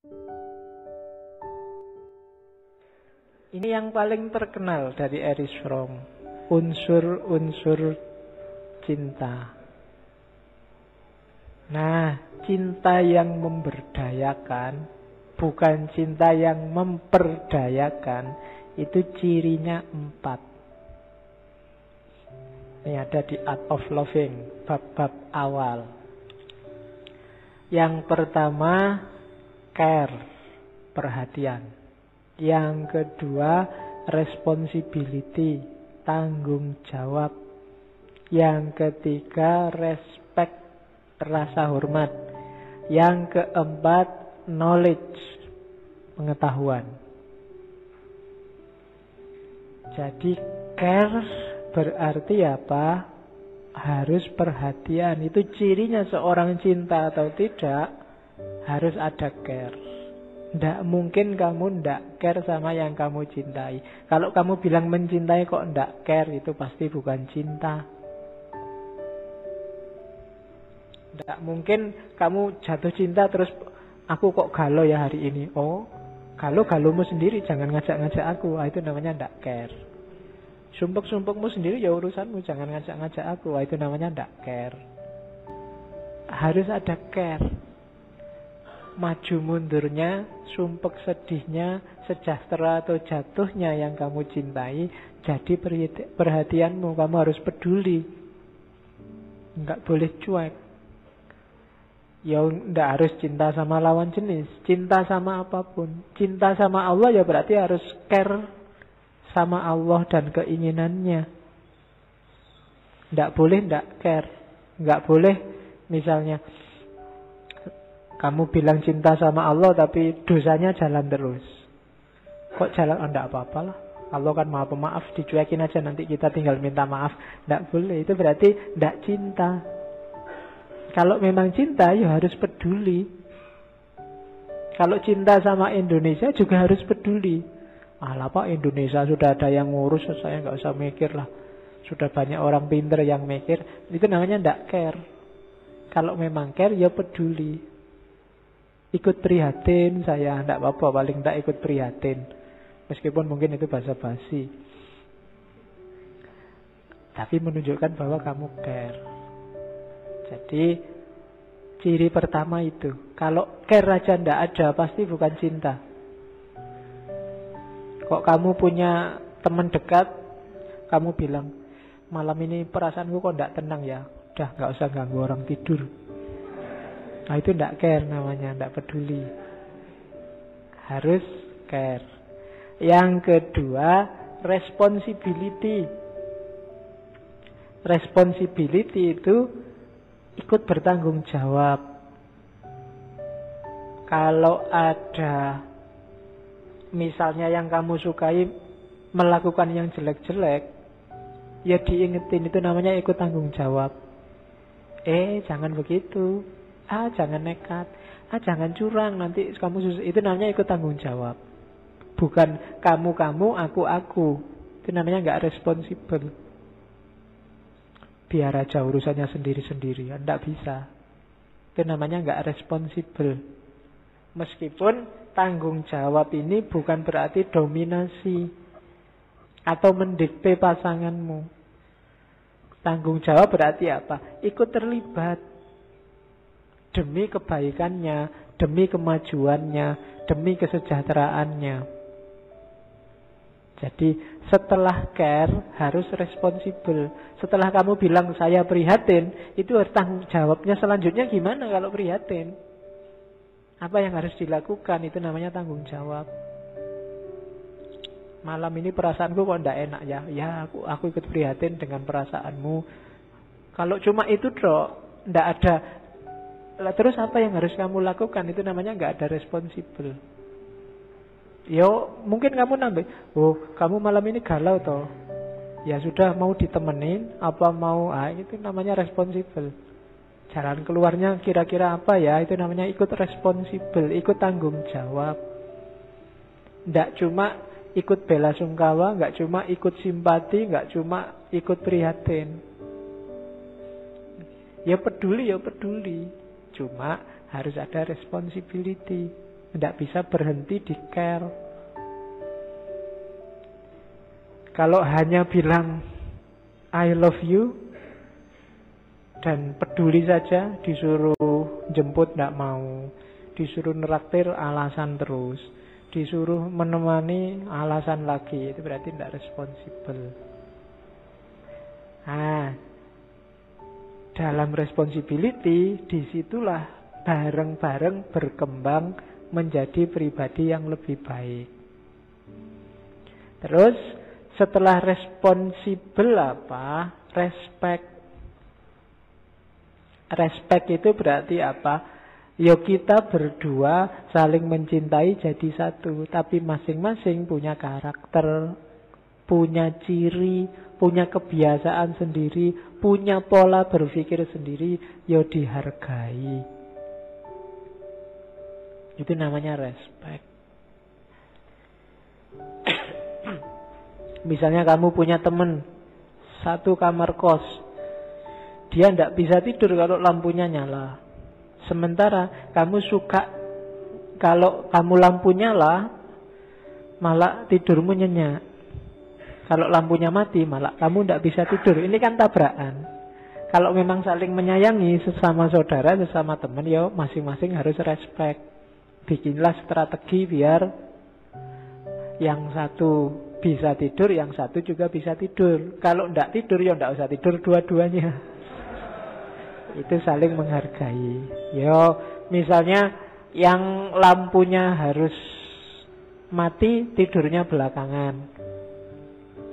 Ini yang paling terkenal dari Erich Fromm. Unsur-unsur cinta. Nah, cinta yang memberdayakan, bukan cinta yang memperdayakan, itu cirinya 4. Ini ada di Art of Loving, bab-bab awal. Yang pertama, care, perhatian. Yang kedua, responsibility, tanggung jawab. Yang ketiga, respect, rasa hormat. Yang keempat, knowledge, pengetahuan. Jadi care berarti apa? Harus perhatian. Itu cirinya seorang cinta atau tidak, harus ada care. Tidak mungkin kamu tidak care sama yang kamu cintai. Kalau kamu bilang mencintai kok tidak care, itu pasti bukan cinta. Tidak mungkin kamu jatuh cinta terus aku kok galau ya hari ini. Oh, galau-galumu sendiri, jangan ngajak-ngajak aku. Itu namanya tidak care. Sumpek-sumpekmu sendiri ya urusanmu, jangan ngajak-ngajak aku. Itu namanya tidak care. Harus ada care. Maju mundurnya, sumpek sedihnya, sejahtera atau jatuhnya yang kamu cintai, jadi perhatianmu, kamu harus peduli. Enggak boleh cuek. Ya enggak harus cinta sama lawan jenis, cinta sama apapun. Cinta sama Allah ya berarti harus care sama Allah dan keinginannya. Enggak boleh enggak care. Enggak boleh misalnya kamu bilang cinta sama Allah tapi dosanya jalan terus. Kok jalan? Oh, enggak apa-apa lah. Allah kan maha pemaaf, dicuekin aja, nanti kita tinggal minta maaf. Enggak boleh, itu berarti enggak cinta. Kalau memang cinta ya harus peduli. Kalau cinta sama Indonesia juga harus peduli. Alah Pak, Indonesia sudah ada yang ngurus, saya enggak usah mikir lah. Sudah banyak orang pinter yang mikir. Itu namanya enggak care. Kalau memang care ya peduli. Ikut prihatin saya, tidak apa-apa, paling tidak ikut prihatin. Meskipun mungkin itu basa-basi. Tapi menunjukkan bahwa kamu care. Jadi, ciri pertama itu. Kalau care aja tidak ada, pasti bukan cinta. Kok kamu punya teman dekat, kamu bilang, malam ini perasaanku kok tidak tenang ya. Udah, nggak usah ganggu orang tidur. Nah itu tidak care namanya, tidak peduli. Harus care. Yang kedua, responsibility. Responsibility itu ikut bertanggung jawab. Kalau ada misalnya yang kamu sukai melakukan yang jelek-jelek, ya diingetin, itu namanya ikut tanggung jawab. Jangan begitu. Jangan nekat. Jangan curang, nanti kamu susah. Itu namanya ikut tanggung jawab. Bukan kamu, aku. Itu namanya nggak responsibel. Biar aja urusannya sendiri-sendiri. Tidak bisa. Itu namanya nggak responsibel. Meskipun tanggung jawab ini bukan berarti dominasi atau mendikte pasanganmu. Tanggung jawab berarti apa? Ikut terlibat. Demi kebaikannya, demi kemajuannya, demi kesejahteraannya. Jadi setelah care harus responsibel. Setelah kamu bilang saya prihatin, itu harus tanggung jawabnya selanjutnya gimana kalau prihatin? Apa yang harus dilakukan? Itu namanya tanggung jawab. Malam ini perasaanku kok tidak enak ya. Ya aku ikut prihatin dengan perasaanmu. Kalau cuma itu dok, tidak ada. Terus apa yang harus kamu lakukan? Itu namanya nggak ada responsibel. Yo, mungkin kamu nambah. Oh, kamu malam ini galau toh. Ya sudah, mau ditemenin apa mau? Itu namanya responsibel. Jalan keluarnya kira-kira apa ya? Itu namanya ikut responsibel, ikut tanggung jawab. Nggak cuma ikut bela sungkawa, nggak cuma ikut simpati, nggak cuma ikut prihatin. Ya peduli. Cuma harus ada responsibility. Tidak bisa berhenti di care. Kalau hanya bilang I love you dan peduli saja, disuruh jemput tidak mau, disuruh neraktir alasan terus, disuruh menemani alasan lagi, itu berarti tidak responsibel. Nah, dalam responsibility disitulah bareng-bareng berkembang menjadi pribadi yang lebih baik. Terus setelah responsibel apa? Respect. Respect itu berarti apa? Ya kita berdua saling mencintai jadi satu, tapi masing-masing punya karakter, punya ciri, punya kebiasaan sendiri, punya pola berpikir sendiri, ya dihargai. Itu namanya respect. Misalnya kamu punya teman satu kamar kos, dia tidak bisa tidur kalau lampunya nyala. Sementara kamu suka kalau kamu lampu nyala, malah tidurmu nyenyak. Kalau lampunya mati, malah kamu tidak bisa tidur. Ini kan tabrakan. Kalau memang saling menyayangi sesama saudara, sesama teman, ya masing-masing harus respect. Bikinlah strategi biar yang satu bisa tidur, yang satu juga bisa tidur. Kalau tidak tidur, ya tidak usah tidur dua-duanya. Itu saling menghargai. Yo, misalnya yang lampunya harus mati, tidurnya belakangan.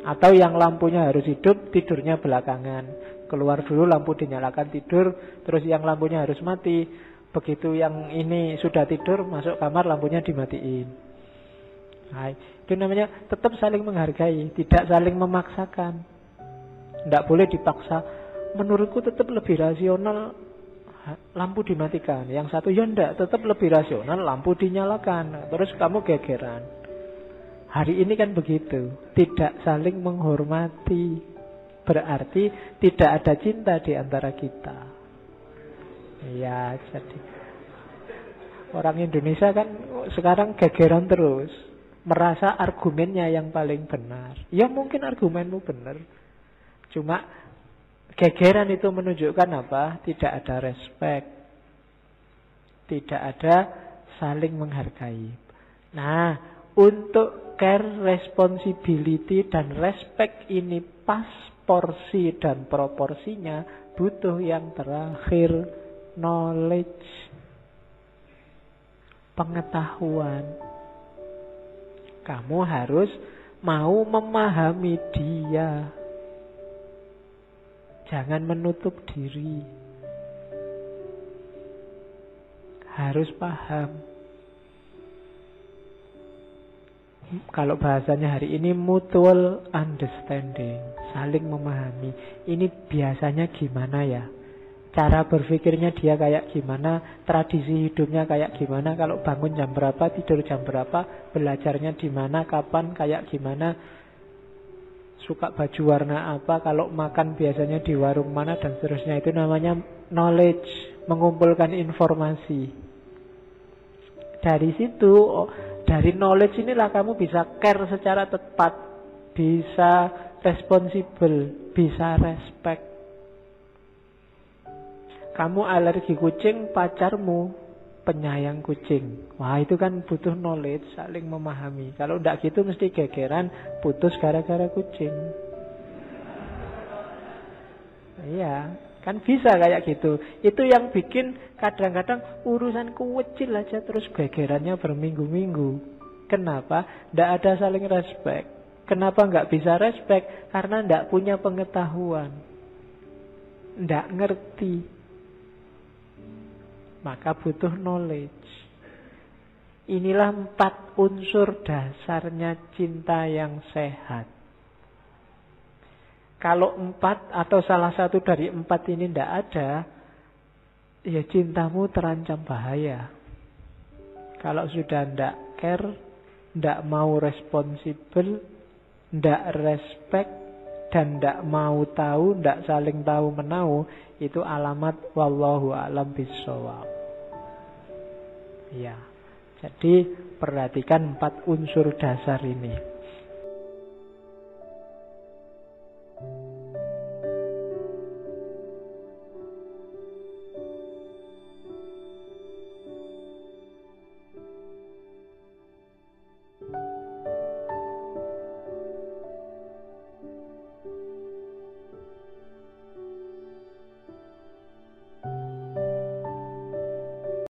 Atau yang lampunya harus hidup, tidurnya belakangan. Keluar dulu, lampu dinyalakan, tidur. Terus yang lampunya harus mati, begitu yang ini sudah tidur, masuk kamar, lampunya dimatiin. Nah, itu namanya tetap saling menghargai, tidak saling memaksakan. Tidak boleh dipaksa. Menurutku tetap lebih rasional lampu dimatikan. Yang satu ya enggak, tetap lebih rasional lampu dinyalakan. Terus kamu gegeran. Hari ini kan begitu, tidak saling menghormati. Berarti tidak ada cinta di antara kita. Ya, jadi orang Indonesia kan sekarang gegeran terus, merasa argumennya yang paling benar. Ya mungkin argumenmu benar, cuma gegeran itu menunjukkan apa? Tidak ada respect, tidak ada saling menghargai. Nah, untuk care, responsibility, dan respect ini pas porsi dan proporsinya, butuh yang terakhir, knowledge, pengetahuan. Kamu harus mau memahami dia. Jangan menutup diri. Harus paham. Kalau bahasanya hari ini mutual understanding, saling memahami. Ini biasanya gimana ya? Cara berpikirnya dia kayak gimana, tradisi hidupnya kayak gimana, kalau bangun jam berapa, tidur jam berapa, belajarnya di mana, kapan, kayak gimana, suka baju warna apa, kalau makan biasanya di warung mana, dan seterusnya. Itu namanya knowledge, mengumpulkan informasi. Dari situ, dari knowledge inilah kamu bisa care secara tepat, bisa responsible, bisa respect. Kamu alergi kucing, pacarmu penyayang kucing. Wah, itu kan butuh knowledge, saling memahami. Kalau tidak gitu mesti gegeran, putus gara-gara kucing. Iya, kan bisa kayak gitu. Itu yang bikin kadang-kadang urusan kecil aja terus gegerannya berminggu-minggu. Kenapa? Tidak ada saling respect. Kenapa nggak bisa respect? Karena tidak punya pengetahuan, tidak ngerti. Maka butuh knowledge. Inilah 4 unsur dasarnya cinta yang sehat. Kalau 4 atau salah satu dari 4 ini tidak ada, ya cintamu terancam bahaya. Kalau sudah tidak care, tidak mau responsible, tidak respect, dan tidak mau tahu, tidak saling tahu menau, itu alamat wallahu a'lam bishawab. Ya, Jadi perhatikan 4 unsur dasar ini.